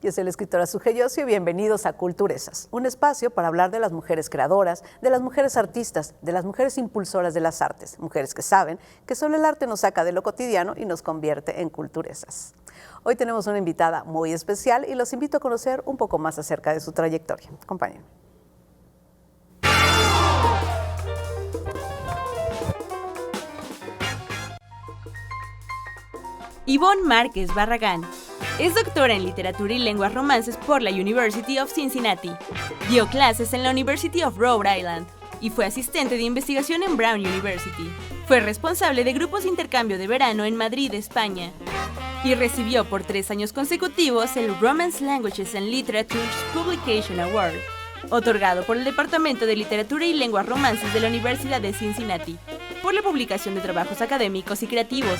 Yo soy la escritora Suje Yossi y bienvenidos a Culturesas, un espacio para hablar de las mujeres creadoras, de las mujeres artistas, de las mujeres impulsoras de las artes, mujeres que saben que solo el arte nos saca de lo cotidiano y nos convierte en culturesas. Hoy tenemos una invitada muy especial y los invito a conocer un poco más acerca de su trayectoria. Acompáñenme. Ivonne Márquez Barragán es doctora en Literatura y Lenguas Romances por la University of Cincinnati. Dio clases en la University of Rhode Island y fue asistente de investigación en Brown University. Fue responsable de grupos de intercambio de verano en Madrid, España. Y recibió por 3 años consecutivos el Romance Languages and Literature's Publication Award, otorgado por el Departamento de Literatura y Lenguas Romances de la Universidad de Cincinnati, por la publicación de trabajos académicos y creativos.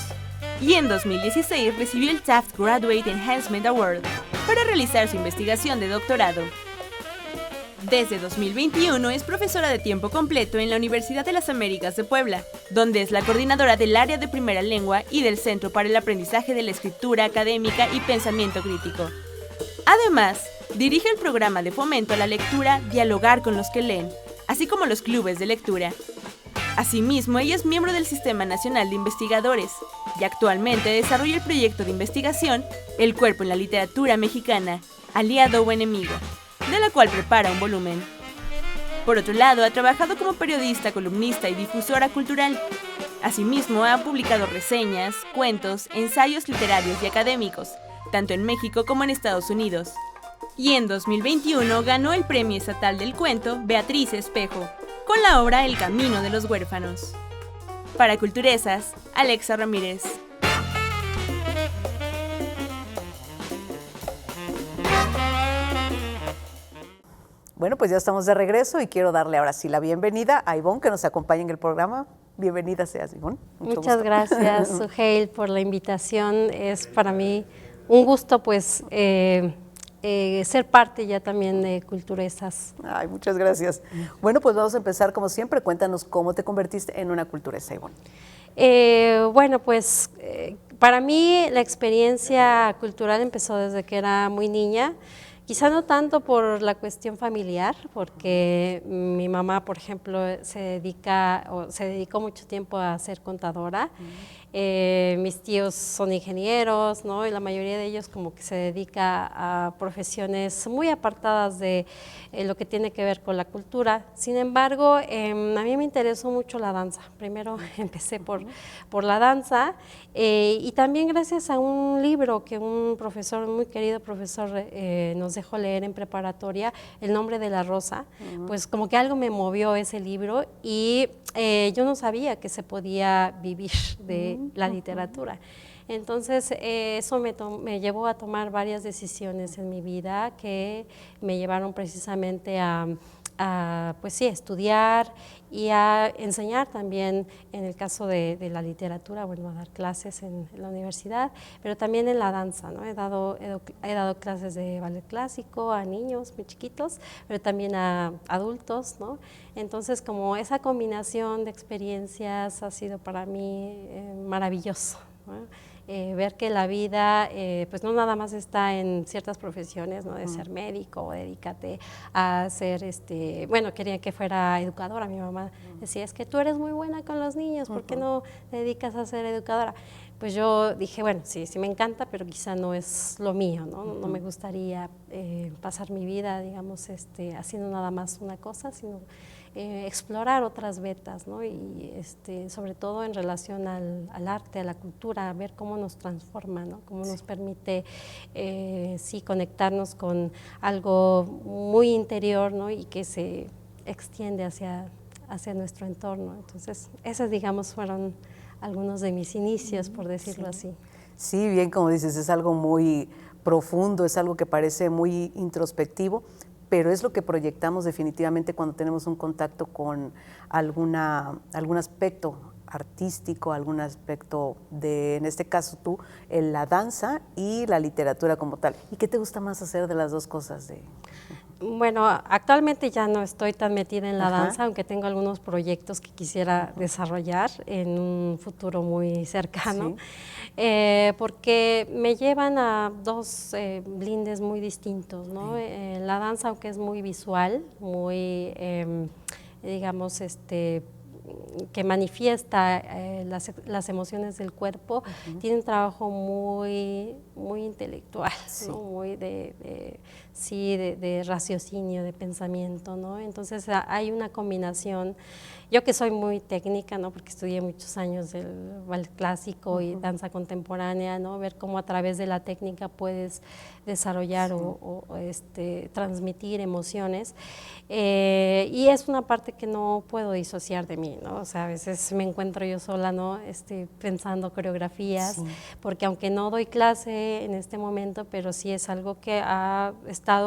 Y en 2016 recibió el Taft Graduate Enhancement Award para realizar su investigación de doctorado. Desde 2021 es profesora de tiempo completo en la Universidad de las Américas de Puebla, donde es la coordinadora del área de primera lengua y del Centro para el Aprendizaje de la Escritura Académica y Pensamiento Crítico. Además, dirige el programa de fomento a la lectura Dialogar con los que leen, así como los clubes de lectura. Asimismo, ella es miembro del Sistema Nacional de Investigadores y actualmente desarrolla el proyecto de investigación El cuerpo en la literatura mexicana, aliado o enemigo, de la cual prepara un volumen. Por otro lado, ha trabajado como periodista, columnista y difusora cultural. Asimismo, ha publicado reseñas, cuentos, ensayos literarios y académicos, tanto en México como en Estados Unidos. Y en 2021 ganó el Premio Estatal del Cuento Beatriz Espejo, con la obra El camino de los huérfanos. Para Culturesas, Alexa Ramírez. Bueno, pues ya estamos de regreso y quiero darle ahora sí la bienvenida a Ivonne, que nos acompaña en el programa. Bienvenida seas, Ivonne. Muchas gracias, Suheil, por la invitación. Es para mí un gusto, pues, ser parte ya también de Culturesas. Ay, muchas gracias. Bueno, pues vamos a empezar como siempre. Cuéntanos cómo te convertiste en una culturesa, Ivonne. Bueno, pues para mí la experiencia cultural empezó desde que era muy niña. Quizá no tanto por la cuestión familiar, porque mi mamá, por ejemplo, se dedicó mucho tiempo a ser contadora. Mis tíos son ingenieros, ¿no? Y la mayoría de ellos como que se dedica a profesiones muy apartadas de lo que tiene que ver con la cultura. Sin embargo, a mí me interesó mucho la danza. Primero empecé por la danza y también gracias a un libro que un profesor, muy querido profesor, nos dejó leer en preparatoria, El nombre de la rosa. Pues como que algo me movió ese libro y yo no sabía que se podía vivir de la literatura. Entonces eso me llevó a tomar varias decisiones en mi vida que me llevaron precisamente a pues sí, estudiar y a enseñar también, en el caso de la literatura, bueno, a dar clases en la universidad, pero también en la danza, ¿no? He dado clases de ballet clásico a niños muy chiquitos, pero también a adultos, ¿no? Entonces, como esa combinación de experiencias ha sido para mí maravilloso, ¿no? Ver que la vida pues no nada más está en ciertas profesiones, ¿no? De ser médico o dedícate a ser, bueno, quería que fuera educadora. Mi mamá decía, es que tú eres muy buena con los niños, ¿por qué no te dedicas a ser educadora? Pues yo dije, bueno, sí me encanta, pero quizá no es lo mío, ¿no? No me gustaría pasar mi vida, digamos, haciendo nada más una cosa, sino explorar otras vetas, ¿no? Y sobre todo en relación al arte, a la cultura, ver cómo nos transforma, ¿no? Cómo nos permite sí conectarnos con algo muy interior, ¿no? Y que se extiende hacia nuestro entorno. Entonces, esos, digamos, fueron algunos de mis inicios, por decirlo así. Sí, bien, como dices, es algo muy profundo, es algo que parece muy introspectivo, pero es lo que proyectamos definitivamente cuando tenemos un contacto con algún aspecto artístico, algún aspecto de, en este caso tú, la danza y la literatura como tal. ¿Y qué te gusta más hacer de las dos cosas? Bueno, actualmente ya no estoy tan metida en la Ajá. danza, aunque tengo algunos proyectos que quisiera desarrollar en un futuro muy cercano, porque me llevan a dos lindes muy distintos, ¿no? La danza, aunque es muy visual, muy, digamos, que manifiesta las emociones del cuerpo, tiene un trabajo muy intelectual, ¿no? Muy de raciocinio, de pensamiento, ¿no? Entonces hay una combinación. Yo que soy muy técnica, ¿no? Porque estudié muchos años el ballet clásico y danza contemporánea, ¿no? Ver cómo a través de la técnica puedes desarrollar o transmitir emociones. Y es una parte que no puedo disociar de mí, ¿no? O sea, a veces me encuentro yo sola, ¿no? Pensando coreografías, porque aunque no doy clase en este momento, pero sí es algo que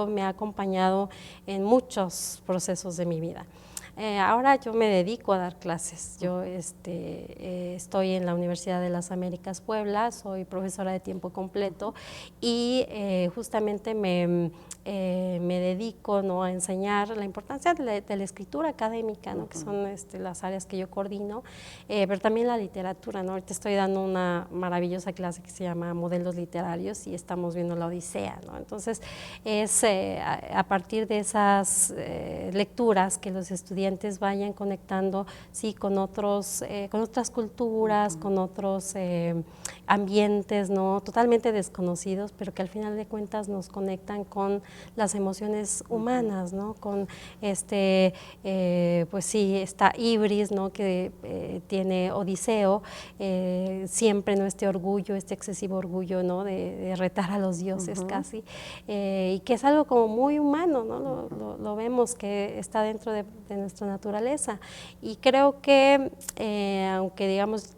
me ha acompañado en muchos procesos de mi vida. Ahora yo me dedico a dar clases. Yo estoy en la Universidad de las Américas Puebla, soy profesora de tiempo completo y justamente me dedico, ¿no?, a enseñar la importancia de la escritura académica, ¿no?, que son las áreas que yo coordino, pero también la literatura, ¿no? Ahorita estoy dando una maravillosa clase que se llama Modelos Literarios y estamos viendo la Odisea, ¿no? Entonces es a partir de esas lecturas que los estudiantes vayan conectando, sí, con otras culturas, con otros ambientes, ¿no?, totalmente desconocidos, pero que al final de cuentas nos conectan con las emociones humanas, ¿no? Con pues sí, esta ibris, ¿no?, que tiene Odiseo, siempre, ¿no?, este orgullo, este excesivo orgullo, ¿no?, de retar a los dioses casi, y que es algo como muy humano, ¿no? Lo vemos que está dentro de nuestra naturaleza, y creo que aunque digamos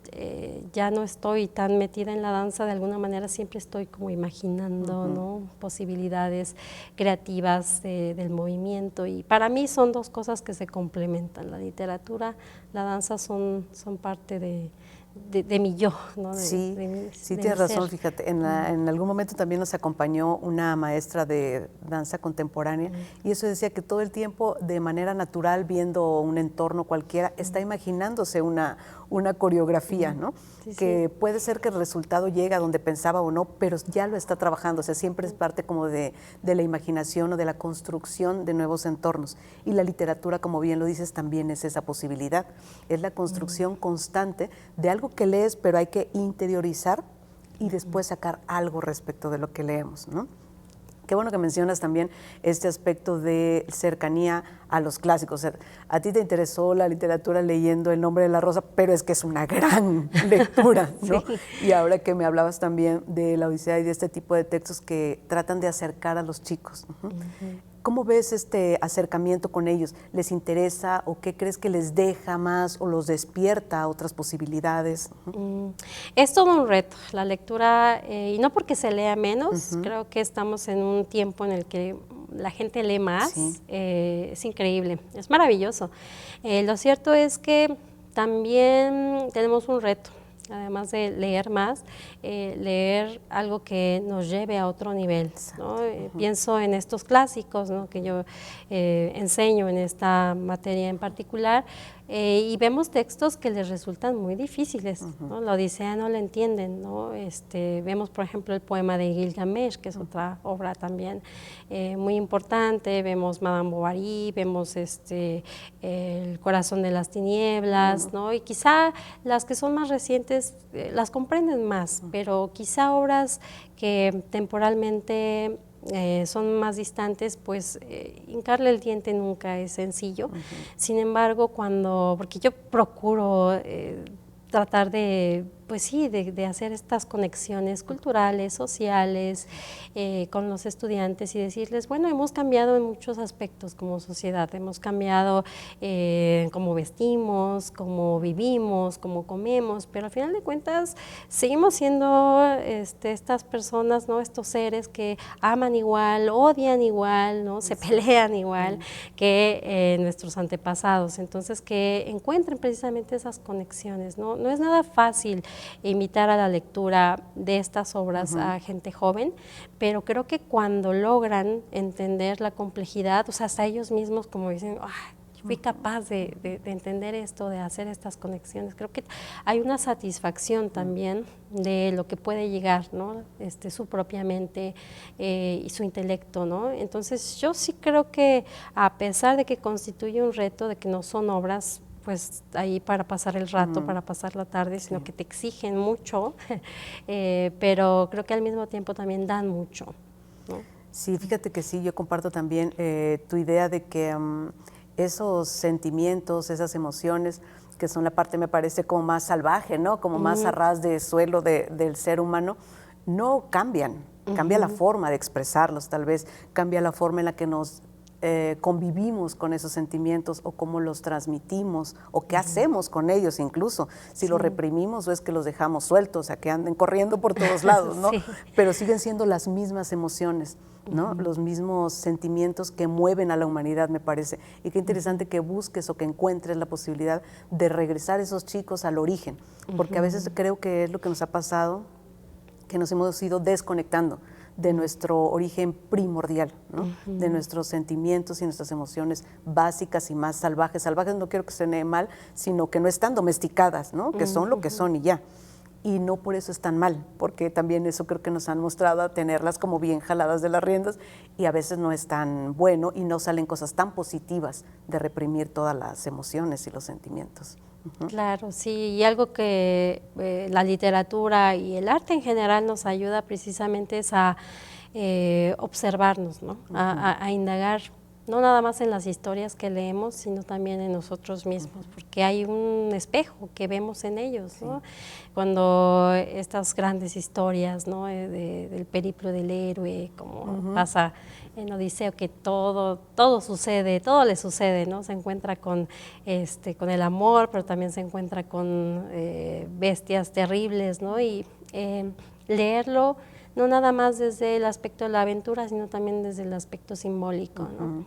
ya no estoy tan metida en la danza, de alguna manera siempre estoy como imaginando, ¿no?, posibilidades creativas del movimiento, y para mí son dos cosas que se complementan. La literatura, la danza son parte de mi yo, ¿no? Sí, de tienes mi razón, ser. fíjate, en algún momento también nos acompañó una maestra de danza contemporánea y eso decía que todo el tiempo, de manera natural, viendo un entorno cualquiera, está imaginándose una coreografía, ¿no? Sí, que puede ser que el resultado llegue a donde pensaba o no, pero ya lo está trabajando, o sea, siempre es parte como de la imaginación o de la construcción de nuevos entornos. Y la literatura, como bien lo dices, también es esa posibilidad, es la construcción constante de algo que lees, pero hay que interiorizar y después sacar algo respecto de lo que leemos, ¿no? Qué bueno que mencionas también este aspecto de cercanía a los clásicos. O sea, a ti te interesó la literatura leyendo El nombre de la rosa, pero es que es una gran lectura, ¿no? Sí. Y ahora que me hablabas también de la Odisea y de este tipo de textos que tratan de acercar a los chicos. ¿Cómo ves este acercamiento con ellos? ¿Les interesa o qué crees que les deja más o los despierta a otras posibilidades? Es todo un reto la lectura, y no porque se lea menos, creo que estamos en un tiempo en el que la gente lee más, es increíble, es maravilloso. Lo cierto es que también tenemos un reto. Además de leer más, leer algo que nos lleve a otro nivel, ¿no? Pienso en estos clásicos, ¿no?, que yo enseño en esta materia en particular, y vemos textos que les resultan muy difíciles, ¿no? La Odisea no la entienden, ¿no? Vemos, por ejemplo, el poema de Gilgamesh, que es otra obra también muy importante. Vemos Madame Bovary, vemos El corazón de las tinieblas, ¿no? Y quizá las que son más recientes las comprenden más, pero quizá obras que temporalmente son más distantes, pues hincarle el diente nunca es sencillo. Sin embargo, porque yo procuro tratar de pues sí, de hacer estas conexiones culturales, sociales, con los estudiantes y decirles, bueno, hemos cambiado en muchos aspectos como sociedad, hemos cambiado cómo vestimos, cómo vivimos, cómo comemos, pero al final de cuentas seguimos siendo estas personas, ¿no? Estos seres que aman igual, odian igual, ¿no? Se pelean igual que nuestros antepasados, entonces que encuentren precisamente esas conexiones, ¿no? No es nada fácil invitar a la lectura de estas obras a gente joven, pero creo que cuando logran entender la complejidad, o sea, hasta ellos mismos como dicen, fui capaz de entender esto, de hacer estas conexiones. Creo que hay una satisfacción también de lo que puede llegar, ¿no? Su propia mente y su intelecto, ¿no? Entonces yo sí creo que a pesar de que constituye un reto, de que no son obras pues ahí para pasar el rato, para pasar la tarde, sino que te exigen mucho, pero creo que al mismo tiempo también dan mucho, ¿no? Sí, fíjate que sí, yo comparto también tu idea de que esos sentimientos, esas emociones, que son la parte, me parece, como más salvaje, ¿no? Como más a ras de suelo del ser humano, no cambian. Cambia la forma de expresarlos, tal vez, cambia la forma en la que nos convivimos con esos sentimientos o cómo los transmitimos o qué hacemos con ellos incluso, si los reprimimos o es que los dejamos sueltos, o sea, que anden corriendo por todos lados, ¿no? Pero siguen siendo las mismas emociones, ¿no? Los mismos sentimientos que mueven a la humanidad, me parece. Y qué interesante que busques o que encuentres la posibilidad de regresar esos chicos al origen, porque a veces creo que es lo que nos ha pasado, que nos hemos ido desconectando de nuestro origen primordial, ¿no? De nuestros sentimientos y nuestras emociones básicas y más salvajes. Salvajes no quiero que suene mal, sino que no están domesticadas, ¿no? Que son lo que son y ya. Y no por eso están mal, porque también eso creo que nos han mostrado a tenerlas como bien jaladas de las riendas y a veces no es tan bueno y no salen cosas tan positivas de reprimir todas las emociones y los sentimientos. Claro, sí, y algo que la literatura y el arte en general nos ayuda precisamente es a observarnos, ¿no? A indagar, no nada más en las historias que leemos, sino también en nosotros mismos, porque hay un espejo que vemos en ellos, ¿no? Cuando estas grandes historias, ¿no? Del periplo del héroe, como pasa en Odiseo, que todo sucede, todo le sucede, ¿no? Se encuentra con el amor, pero también se encuentra con bestias terribles, ¿no? Y leerlo no nada más desde el aspecto de la aventura, sino también desde el aspecto simbólico, ¿no?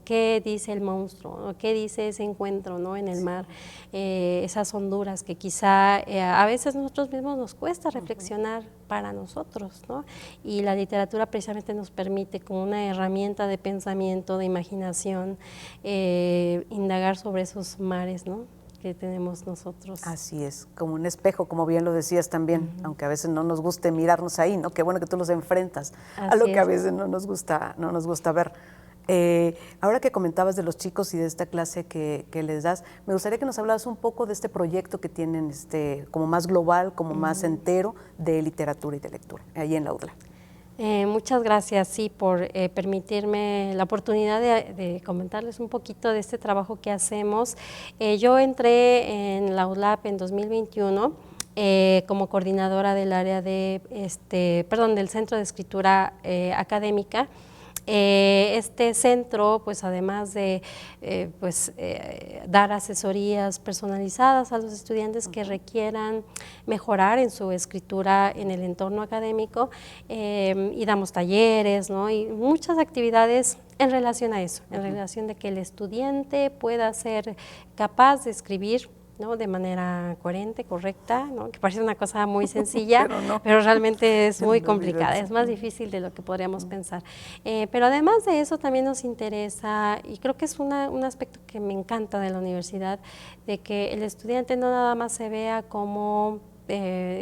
¿Qué dice el monstruo? ¿No? ¿Qué dice ese encuentro, ¿no? En el mar? Esas honduras que quizá a veces nosotros mismos nos cuesta reflexionar para nosotros, ¿no? Y la literatura precisamente nos permite, como una herramienta de pensamiento, de imaginación, indagar sobre esos mares, ¿no? Que tenemos nosotros. Así es, como un espejo, como bien lo decías también, aunque a veces no nos guste mirarnos ahí, ¿no? Qué bueno que tú los enfrentas a lo que a veces no nos gusta ver. Ahora que comentabas de los chicos y de esta clase que les das, me gustaría que nos hablaras un poco de este proyecto que tienen como más global, como más entero, de literatura y de lectura, ahí en la UDLA. Muchas gracias, sí, por permitirme la oportunidad de comentarles un poquito de este trabajo que hacemos. Yo entré en la UDLAP en 2021 como coordinadora del área del Centro de Escritura Académica. Este centro, pues además de dar asesorías personalizadas a los estudiantes que requieran mejorar en su escritura en el entorno académico, y damos talleres, ¿no? Y muchas actividades en relación a eso, en relación de que el estudiante pueda ser capaz de escribir, ¿no? De manera coherente, correcta, ¿no? Que parece una cosa muy sencilla, pero realmente es muy complicada, es más difícil de lo que podríamos pensar. Pero además de eso también nos interesa, y creo que es un aspecto que me encanta de la universidad, de que el estudiante no nada más se vea como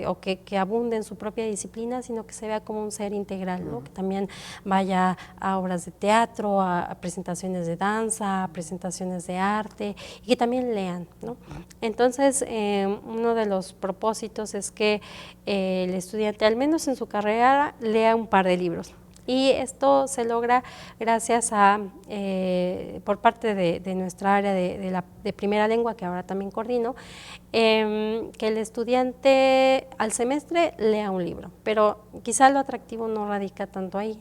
o que abunde en su propia disciplina, sino que se vea como un ser integral, ¿no? Que también vaya a obras de teatro, a presentaciones de danza, a presentaciones de arte, y que también lean, ¿no? Entonces, uno de los propósitos es que el estudiante, al menos en su carrera, lea un par de libros. Y esto se logra gracias a, por parte de nuestra área de primera lengua, que ahora también coordino, que el estudiante al semestre lea un libro, pero quizá lo atractivo no radica tanto ahí,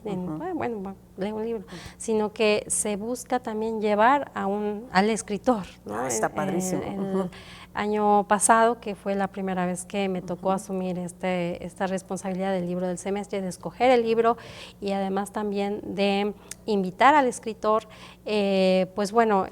bueno, lee un libro, sino que se busca también llevar al escritor, ¿no? Está padrísimo. El año pasado, que fue la primera vez que me tocó asumir esta responsabilidad del libro del semestre, de escoger el libro y además también de invitar al escritor, pues bueno,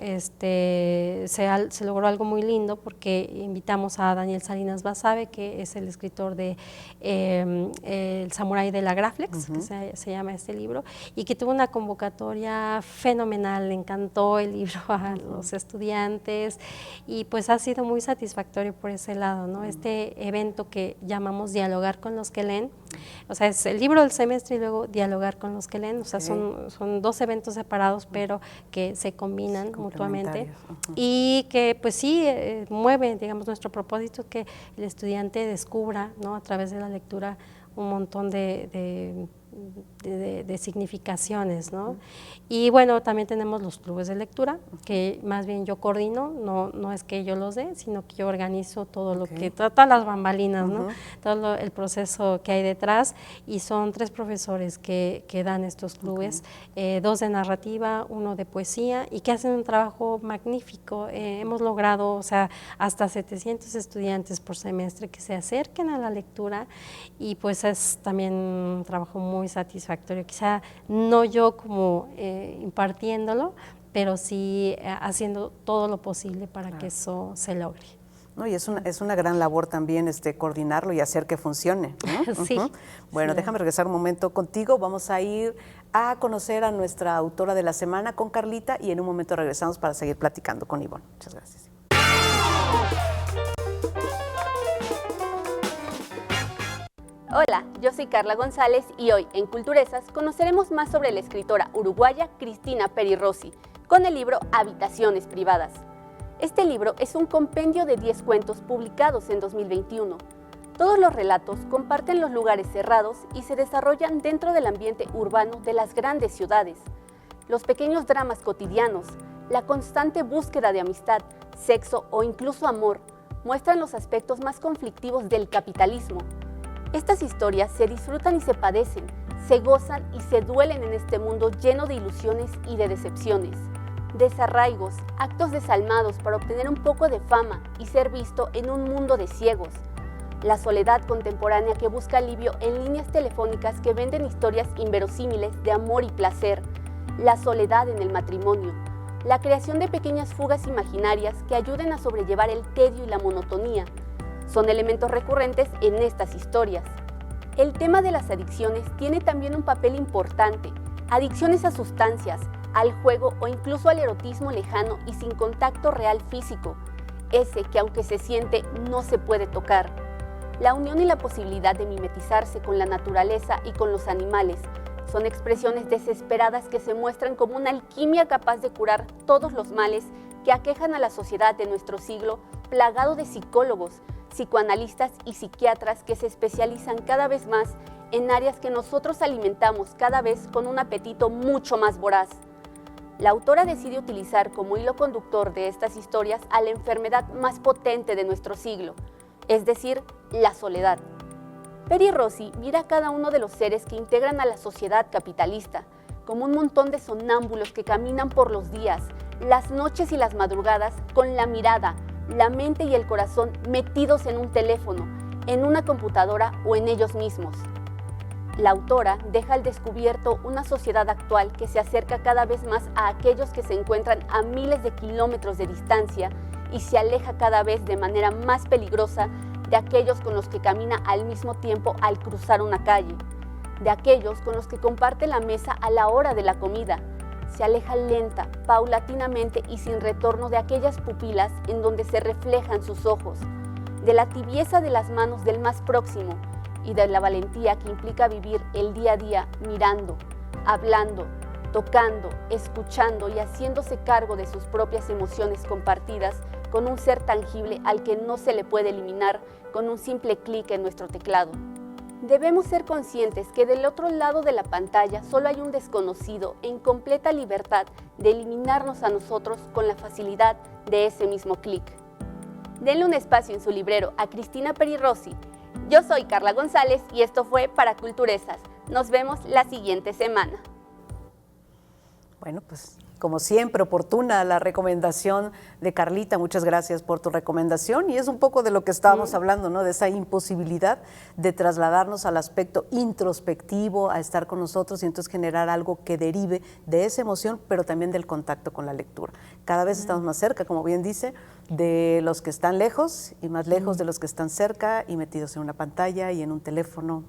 se logró algo muy lindo porque invitamos a Daniel Salinas Basabe, que es el escritor de El Samurái de la Graflex, que se llama este libro, y que tuvo una convocatoria fenomenal, le encantó el libro a los estudiantes y pues ha sido muy satisfactorio por ese lado, ¿no? Este evento que llamamos Dialogar con los que leen, o sea, es el libro del semestre y luego Dialogar con los que leen, o sea, son dos eventos separados, pero que se combinan mutuamente y que pues sí mueve, digamos, nuestro propósito, que el estudiante descubra, ¿no?, a través de la lectura un montón de significaciones, ¿no? Y bueno, también tenemos los clubes de lectura, que más bien yo coordino, no es que yo los dé, sino que yo organizo todo lo que, todas las bambalinas, ¿no? Todo el proceso que hay detrás, y son 3 profesores que dan estos clubes, 2 de narrativa, 1 de poesía, y que hacen un trabajo magnífico. Hemos logrado, o sea, hasta 700 estudiantes por semestre que se acerquen a la lectura, y pues es también un trabajo muy satisfactorio, quizá no yo como impartiéndolo, pero sí haciendo todo lo posible para que eso se logre. No, y es una gran labor también coordinarlo y hacer que funcione, ¿no? Sí. Bueno, sí. Déjame regresar un momento contigo. Vamos a ir a conocer a nuestra autora de la semana con Carlita y en un momento regresamos para seguir platicando con Ivonne. Muchas gracias. Hola, yo soy Carla González y hoy en Culturesas conoceremos más sobre la escritora uruguaya Cristina Peri Rossi con el libro Habitaciones Privadas. Este libro es un compendio de 10 cuentos publicados en 2021. Todos los relatos comparten los lugares cerrados y se desarrollan dentro del ambiente urbano de las grandes ciudades. Los pequeños dramas cotidianos, la constante búsqueda de amistad, sexo o incluso amor muestran los aspectos más conflictivos del capitalismo. Estas historias se disfrutan y se padecen, se gozan y se duelen en este mundo lleno de ilusiones y de decepciones, desarraigos, actos desalmados para obtener un poco de fama y ser visto en un mundo de ciegos, la soledad contemporánea que busca alivio en líneas telefónicas que venden historias inverosímiles de amor y placer, la soledad en el matrimonio, la creación de pequeñas fugas imaginarias que ayuden a sobrellevar el tedio y la monotonía, son elementos recurrentes en estas historias. El tema de las adicciones tiene también un papel importante. Adicciones a sustancias, al juego o incluso al erotismo lejano y sin contacto real físico. Ese que aunque se siente, no se puede tocar. La unión y la posibilidad de mimetizarse con la naturaleza y con los animales son expresiones desesperadas que se muestran como una alquimia capaz de curar todos los males que aquejan a la sociedad de nuestro siglo, plagado de psicólogos, psicoanalistas y psiquiatras que se especializan cada vez más en áreas que nosotros alimentamos cada vez con un apetito mucho más voraz. La autora decide utilizar como hilo conductor de estas historias a la enfermedad más potente de nuestro siglo, es decir, la soledad. Peri Rossi mira a cada uno de los seres que integran a la sociedad capitalista como un montón de sonámbulos que caminan por los días, las noches y las madrugadas con la mirada, la mente y el corazón metidos en un teléfono, en una computadora o en ellos mismos. La autora deja al descubierto una sociedad actual que se acerca cada vez más a aquellos que se encuentran a miles de kilómetros de distancia y se aleja cada vez de manera más peligrosa de aquellos con los que camina al mismo tiempo al cruzar una calle, de aquellos con los que comparte la mesa a la hora de la comida. Se aleja lenta, paulatinamente y sin retorno de aquellas pupilas en donde se reflejan sus ojos, de la tibieza de las manos del más próximo y de la valentía que implica vivir el día a día mirando, hablando, tocando, escuchando y haciéndose cargo de sus propias emociones compartidas con un ser tangible al que no se le puede eliminar con un simple clic en nuestro teclado. Debemos ser conscientes que del otro lado de la pantalla solo hay un desconocido en completa libertad de eliminarnos a nosotros con la facilidad de ese mismo clic. Denle un espacio en su librero a Cristina Peri Rossi. Yo soy Carla González y esto fue Para Culturesas. Nos vemos la siguiente semana. Bueno, pues como siempre, oportuna la recomendación de Carlita. Muchas gracias por tu recomendación. Y es un poco de lo que estábamos hablando, ¿no? De esa imposibilidad de trasladarnos al aspecto introspectivo, a estar con nosotros y entonces generar algo que derive de esa emoción, pero también del contacto con la lectura. Cada vez estamos más cerca, como bien dice, de los que están lejos y más lejos de los que están cerca y metidos en una pantalla y en un teléfono.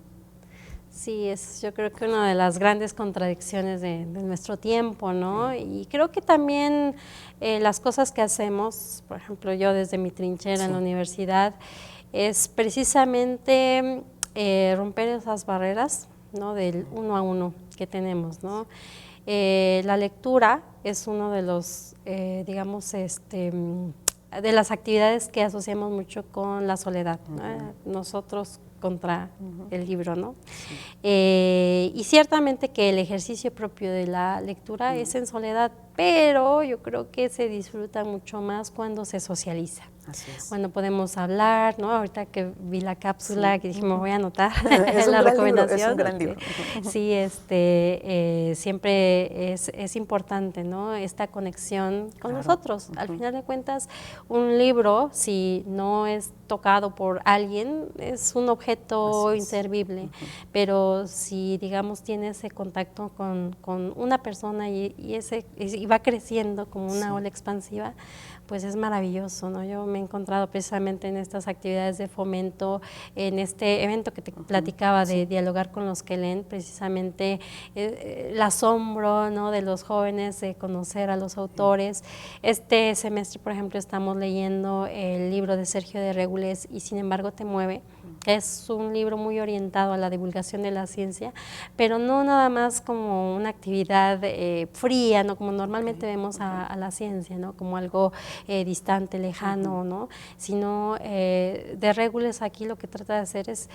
Sí, es yo creo que una de las grandes contradicciones de nuestro tiempo, ¿no? Y creo que también las cosas que hacemos, por ejemplo, yo desde mi trinchera en la universidad, es precisamente romper esas barreras, ¿no? Del uno a uno que tenemos, ¿no? La lectura es uno de los, digamos, de las actividades que asociamos mucho con la soledad, ¿no? Nosotros contra el libro, ¿no? Sí. Y ciertamente que el ejercicio propio de la lectura es en soledad, pero yo creo que se disfruta mucho más cuando se socializa. Así es. Cuando podemos hablar, ¿no? Ahorita que vi la cápsula, que dije, me voy a anotar es la Libro, recomendación. es un gran libro. Sí, siempre es importante, ¿no? Esta conexión con nosotros. Al final de cuentas, un libro, si no es tocado por alguien, es un objeto inservible, pero si, digamos, tiene ese contacto con una persona y va creciendo como una ola expansiva, pues es maravilloso, ¿no? Yo me he encontrado precisamente en estas actividades de fomento, en este evento que te platicaba de dialogar con los que leen, precisamente el asombro, ¿no? De los jóvenes de conocer a los autores. Este semestre, por ejemplo, estamos leyendo el libro de Sergio de Regules, Y sin embargo te mueve, que es un libro muy orientado a la divulgación de la ciencia, pero no nada más como una actividad fría, ¿no? Como normalmente vemos a la ciencia, ¿no? Como algo distante, lejano, ¿no? Sino de Regules aquí lo que trata de hacer es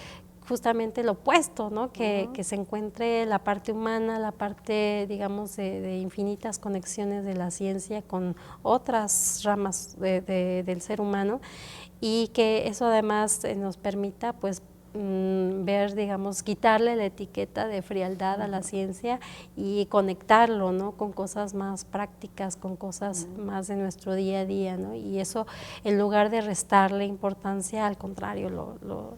justamente lo opuesto, ¿no? Que se encuentre la parte humana, la parte, digamos, de infinitas conexiones de la ciencia con otras ramas del ser humano, y que eso además nos permita, pues, ver, digamos, quitarle la etiqueta de frialdad a la ciencia y conectarlo, ¿no? Con cosas más prácticas, con cosas más de nuestro día a día, ¿no? Y eso, en lugar de restarle importancia, al contrario, lo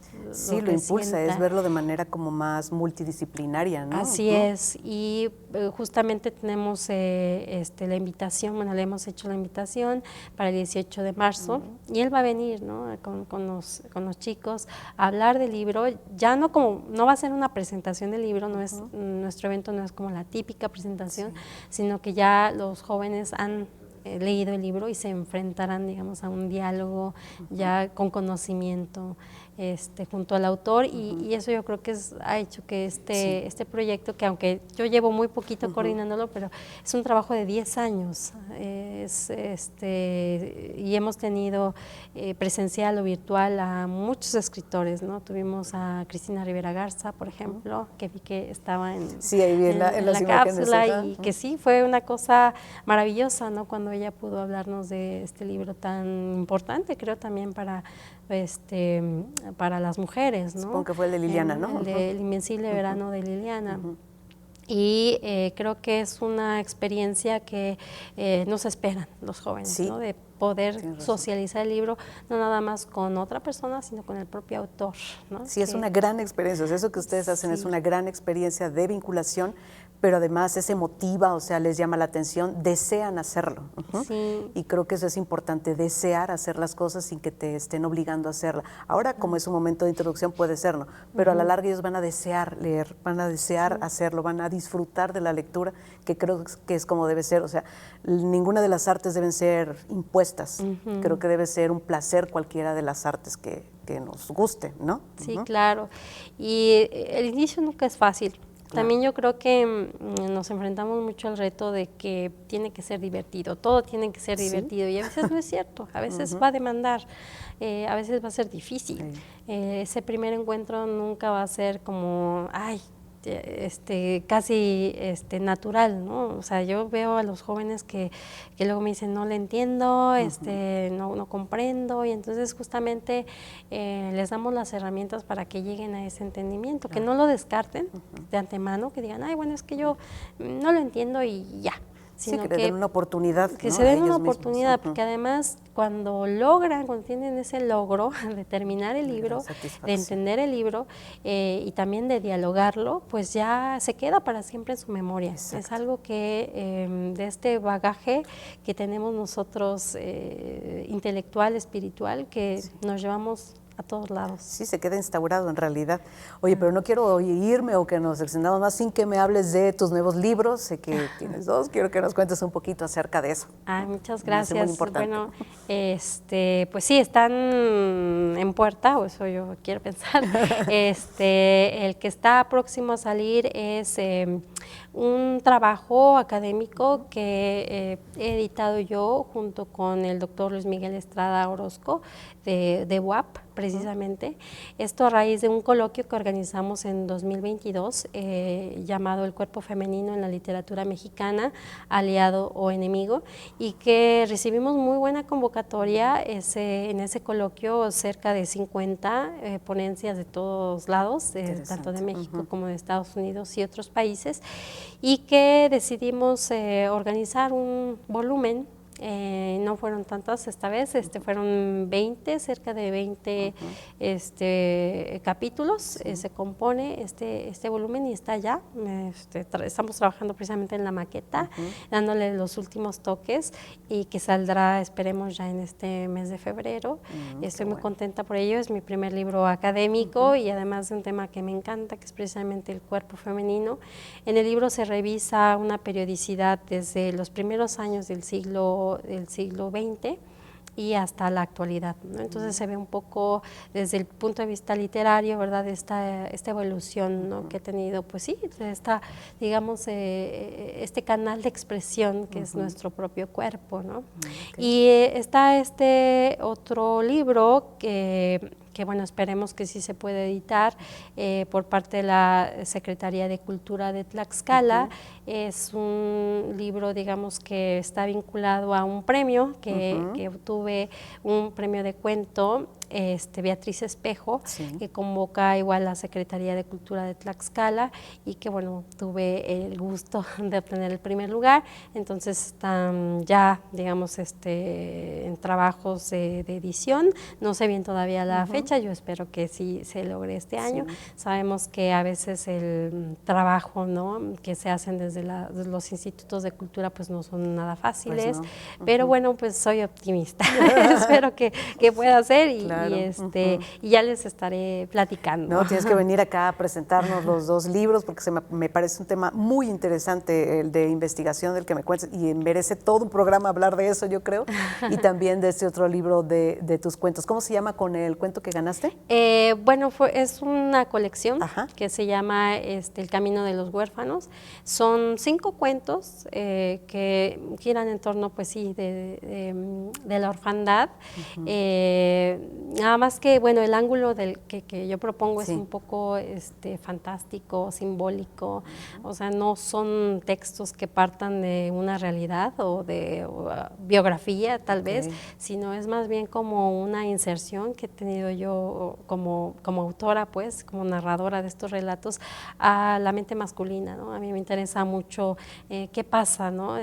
impulsa, es verlo de manera como más multidisciplinaria, ¿no? Así es, y justamente tenemos la invitación, bueno, le hemos hecho la invitación para el 18 de marzo, y él va a venir, ¿no? Con los chicos a hablar del libro. Ya no va a ser una presentación del libro, no es, nuestro evento no es como la típica presentación, sino que ya los jóvenes han leído el libro y se enfrentarán, digamos, a un diálogo ya con conocimiento junto al autor, y eso yo creo que ha hecho que este proyecto, que aunque yo llevo muy poquito coordinándolo, pero es un trabajo de 10 años, y hemos tenido presencial o virtual a muchos escritores, ¿no? Tuvimos a Cristina Rivera Garza, por ejemplo, que vi que estaba en la cápsula, y que sí, fue una cosa maravillosa, ¿no? Cuando ella pudo hablarnos de este libro tan importante, creo también para las mujeres, ¿no? Supongo que fue el de Liliana, ¿no? El del Invencible Verano de Liliana. Y creo que es una experiencia que nos esperan los jóvenes, ¿no? De poder socializar el libro, no nada más con otra persona, sino con el propio autor, ¿no? Sí, es una gran experiencia, o sea, eso que ustedes hacen es una gran experiencia de vinculación, pero además es emotiva, o sea, les llama la atención, desean hacerlo. Y creo que eso es importante, desear hacer las cosas sin que te estén obligando a hacerla. Ahora, como es un momento de introducción, puede ser, ¿no? Pero a la larga ellos van a desear leer, van a desear hacerlo, van a disfrutar de la lectura, que creo que es como debe ser. O sea, ninguna de las artes deben ser impuestas. Creo que debe ser un placer cualquiera de las artes que nos guste, ¿no? Sí, claro. Y el inicio nunca es fácil. También yo creo que nos enfrentamos mucho al reto de que tiene que ser divertido, todo tiene que ser divertido, y a veces no es cierto, a veces va a demandar, a veces va a ser difícil. Ese primer encuentro nunca va a ser como, ay, casi natural, ¿no? O sea, yo veo a los jóvenes que luego me dicen, no le entiendo, no comprendo, y entonces justamente les damos las herramientas para que lleguen a ese entendimiento, que no lo descarten de antemano, que digan, ay, bueno, es que yo no lo entiendo y ya. Sino que den una oportunidad. Que se den una oportunidad, porque además cuando tienen ese logro de terminar el libro, de entender el libro y también de dialogarlo, pues ya se queda para siempre en su memoria. Exacto. Es algo que de este bagaje que tenemos nosotros intelectual, espiritual, que nos llevamos a todos lados. Sí, se queda instaurado en realidad. Oye, pero no quiero irme o que nos extendamos más sin que me hables de tus nuevos libros. Sé que tienes 2, quiero que nos cuentes un poquito acerca de eso. Muchas gracias. Muy importante. Bueno, pues sí, están en puerta, o eso yo quiero pensar. El que está próximo a salir es un trabajo académico que he editado yo junto con el doctor Luis Miguel Estrada Orozco de UAP, precisamente. Esto a raíz de un coloquio que organizamos en 2022 llamado El cuerpo femenino en la literatura mexicana, aliado o enemigo, y que recibimos muy buena convocatoria. En ese coloquio cerca de 50 ponencias de todos lados, tanto de México como de Estados Unidos y otros países, y que decidimos organizar un volumen. No fueron tantas esta vez, fueron 20, cerca de 20 capítulos. Se compone este volumen y está ya. Estamos trabajando precisamente en la maqueta, dándole los últimos toques, y que saldrá, esperemos, ya en este mes de febrero. Estoy muy contenta por ello. Es mi primer libro académico y además de un tema que me encanta, que es precisamente el cuerpo femenino. En el libro se revisa una periodicidad desde los primeros años del siglo XX y hasta la actualidad, ¿no? Entonces se ve un poco desde el punto de vista literario, ¿verdad?, esta evolución, ¿no?, que ha tenido, pues sí, digamos, este canal de expresión que es nuestro propio cuerpo, ¿no? Y está este otro libro que bueno, esperemos que sí se pueda editar por parte de la Secretaría de Cultura de Tlaxcala. Es un libro, digamos, que está vinculado a un premio que obtuve, un premio de cuento, Beatriz Espejo, que convoca igual la Secretaría de Cultura de Tlaxcala, y que bueno, tuve el gusto de obtener el primer lugar. Entonces están ya, digamos, en trabajos de edición. No sé bien todavía la fecha, yo espero que sí se logre este año. Sabemos que a veces el trabajo, ¿no?, que se hacen desde los institutos de cultura pues no son nada fáciles, pues no. Pero bueno, pues soy optimista. Espero que pueda ser y ya les estaré platicando. No, tienes que venir acá a presentarnos los 2 libros, porque me parece un tema muy interesante, el de investigación del que me cuentas, y merece todo un programa hablar de eso, yo creo, y también de este otro libro de tus cuentos. ¿Cómo se llama con el cuento que ganaste? Bueno, es una colección que se llama El camino de los huérfanos. Son 5 cuentos que giran en torno, pues sí, de la orfandad. Nada más que, bueno, el ángulo que yo propongo es un poco fantástico, simbólico. O sea, no son textos que partan de una realidad o de biografía, tal vez, sino es más bien como una inserción que he tenido yo como autora, pues, como narradora de estos relatos a la mente masculina, ¿no? A mí me interesa mucho qué pasa, ¿no?,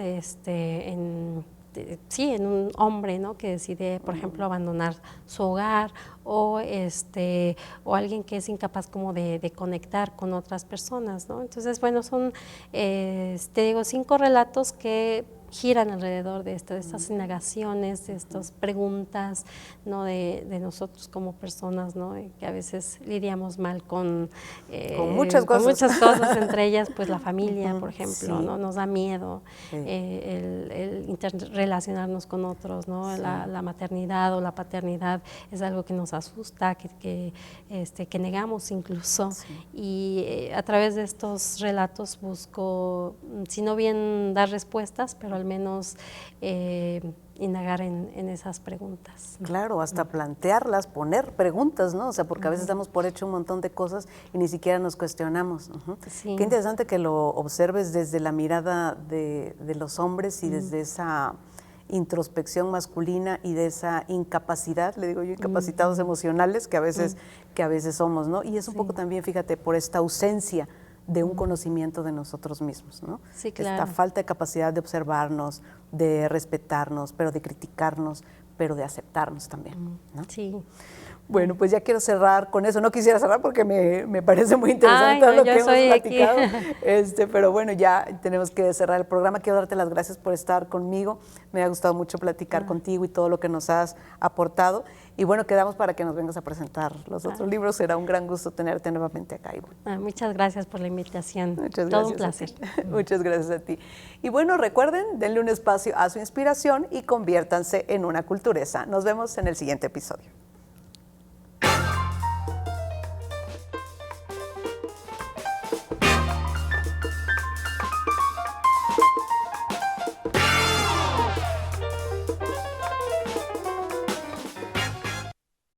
en un hombre, ¿no?, que decide, por ejemplo, abandonar su hogar, o alguien que es incapaz como de conectar con otras personas, ¿no? Entonces, bueno, son, te digo, 5 relatos que giran alrededor de esto, de estas indagaciones, de estas preguntas, ¿no? de nosotros como personas, ¿no? Que a veces lidiamos mal con muchas cosas, entre ellas pues la familia, por ejemplo, sí. ¿no? Nos da miedo Sí. el interrelacionarnos con otros, ¿no? Sí. La maternidad o la paternidad es algo que nos asusta, que negamos incluso, Sí. y a través de estos relatos busco, si no bien dar respuestas, pero al menos indagar en esas preguntas. Claro, hasta plantearlas, poner preguntas, ¿no? O sea, porque a veces damos por hecho un montón de cosas y ni siquiera nos cuestionamos. Sí. Qué interesante que lo observes desde la mirada de los hombres y desde esa introspección masculina y de esa incapacidad, le digo yo, incapacitados emocionales que a veces somos, ¿no? Y es un poco también, fíjate, por esta ausencia de un conocimiento de nosotros mismos, ¿no? Sí, claro. Esta falta de capacidad de observarnos, de respetarnos, pero de criticarnos, pero de aceptarnos también, ¿no? Sí. Bueno, pues ya quiero cerrar con eso. No quisiera cerrar porque me parece muy interesante Ay, todo no, lo yo que hemos soy platicado. aquí. Pero bueno, ya tenemos que cerrar el programa. Quiero darte las gracias por estar conmigo. Me ha gustado mucho platicar contigo y todo lo que nos has aportado. Y bueno, quedamos para que nos vengas a presentar los otros libros. Será un gran gusto tenerte nuevamente acá, Ivonne. Muchas gracias por la invitación. Muchas Todo un gracias placer. a ti. Muchas gracias a ti. Y bueno, recuerden, denle un espacio a su inspiración y conviértanse en una culturesa. Nos vemos en el siguiente episodio.